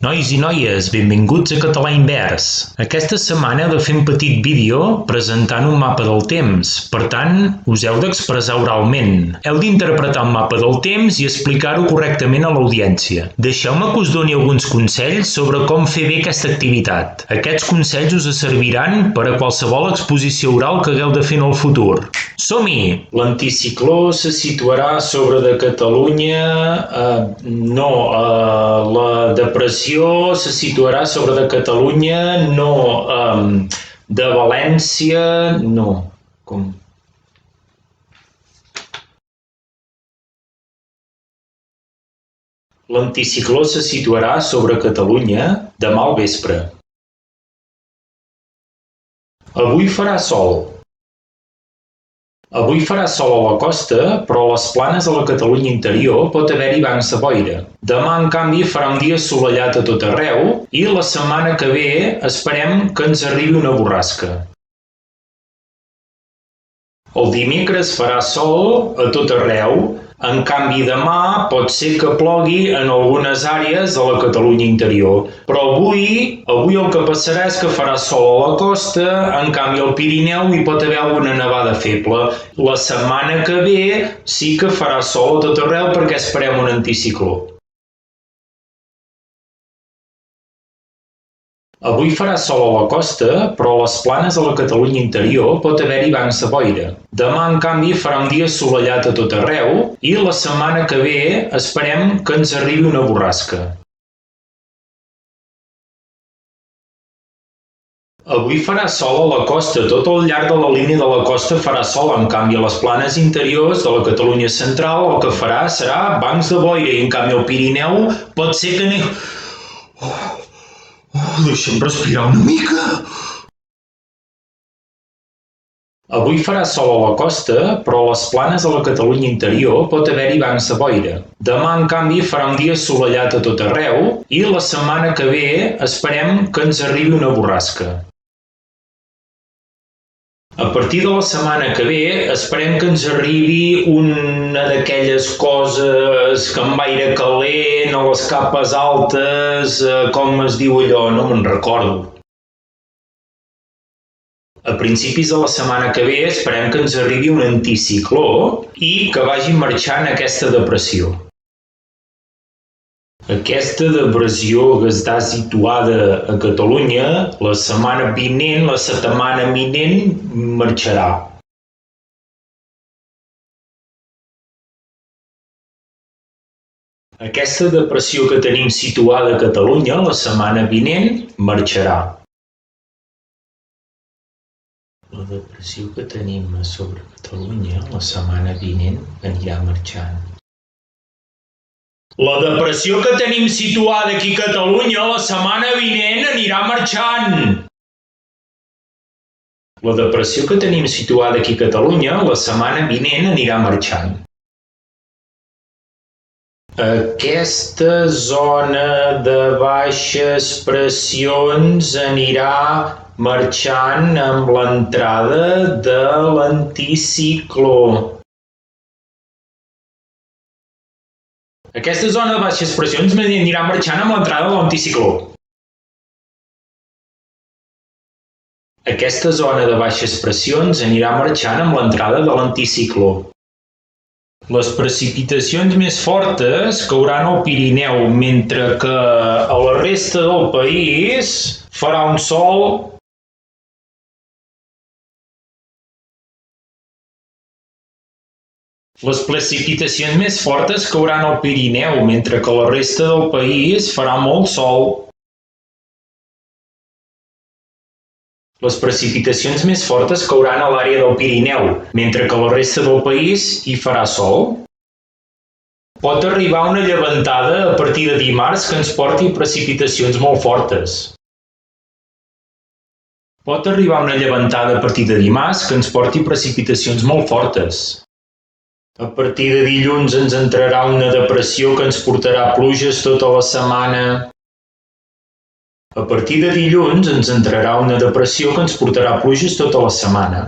Nois i noies, benvinguts a Català Invers. Aquesta setmana heu de fer un petit vídeo presentant un mapa del temps. Per tant, us heu d'expressar oralment. Heu d'interpretar el mapa del temps i explicar-ho correctament a l'audiència. Deixeu-me que us doni alguns consells sobre com fer bé aquesta activitat. Aquests consells us serviran per a qualsevol exposició oral que hagueu de fer en el futur. Som-hi! L'anticicló se situarà sobre de Catalunya... la depressió se situarà sobre de Catalunya, de València, no. Com? L'anticicló se situarà sobre Catalunya demà al vespre. Avui farà sol. Avui farà sol a la costa, però a les planes de la Catalunya interior pot haver-hi bancs de boira. Demà, en canvi, farà un dia assolellat a tot arreu i la setmana que ve esperem que ens arribi una borrasca. El dimecres farà sol a tot arreu, en canvi demà pot ser que plogui en algunes àrees de la Catalunya interior. Però avui el que passarà és que farà sol a la costa, en canvi al Pirineu hi pot haver alguna nevada feble. La setmana que ve sí que farà sol a tot arreu perquè esperem un anticicló. Avui farà sol a la costa, però a les planes de la Catalunya interior pot haver-hi bancs de boira. Demà, en canvi, farà un dia assolellat a tot arreu i la setmana que ve esperem que ens arribi una borrasca. Avui farà sol a la costa, tot al llarg de la línia de la costa farà sol, en canvi a les planes interiors de la Catalunya central el que farà serà bancs de boira i en canvi al Pirineu pot ser que deixa'm respirar una mica. Avui farà sol a la costa, però a les planes de la Catalunya interior pot haver-hi bancs de boira. Demà, en canvi, farà un dia assolellat a tot arreu i la setmana que ve esperem que ens arribi una borrasca. A partir de la setmana que ve esperem que ens arribi una d'aquelles coses que amb aire calent a les capes altes, com es diu allò, no me'n recordo. A principis de la setmana que ve esperem que ens arribi un anticicló i que vagi marxant aquesta depressió. Aquesta depressió que està situada a Catalunya, la setmana vinent marxarà. Aquesta depressió que tenim situada a Catalunya, la setmana vinent marxarà. La depressió que tenim sobre Catalunya, la setmana vinent anirà marxant. La depressió que tenim situada aquí a Catalunya la setmana vinent anirà marxant. La depressió que tenim situada aquí a Catalunya la setmana vinent anirà marxant. Aquesta zona de baixes pressions anirà marxant amb l'entrada de l'anticicló. Aquesta zona de baixes pressions anirà marxant amb l'entrada de l'anticicló. Aquesta zona de baixes pressions anirà marxant amb l'entrada de l'anticicló. Les precipitacions més fortes cauran al Pirineu, mentre que a la resta del país farà un sol. Les precipitacions més fortes cauran al Pirineu, mentre que a la resta del país farà molt sol. Les precipitacions més fortes cauran a l'àrea del Pirineu, mentre que a la resta del país hi farà sol. Pot arribar una llevantada a partir de dimarts que ens porti precipitacions molt fortes. Pot arribar una llevantada a partir de dimarts que ens porti precipitacions molt fortes. A partir de dilluns ens entrarà una depressió que ens portarà pluges tota la setmana. A partir de dilluns ens entrarà una depressió que ens portarà pluges tota la setmana.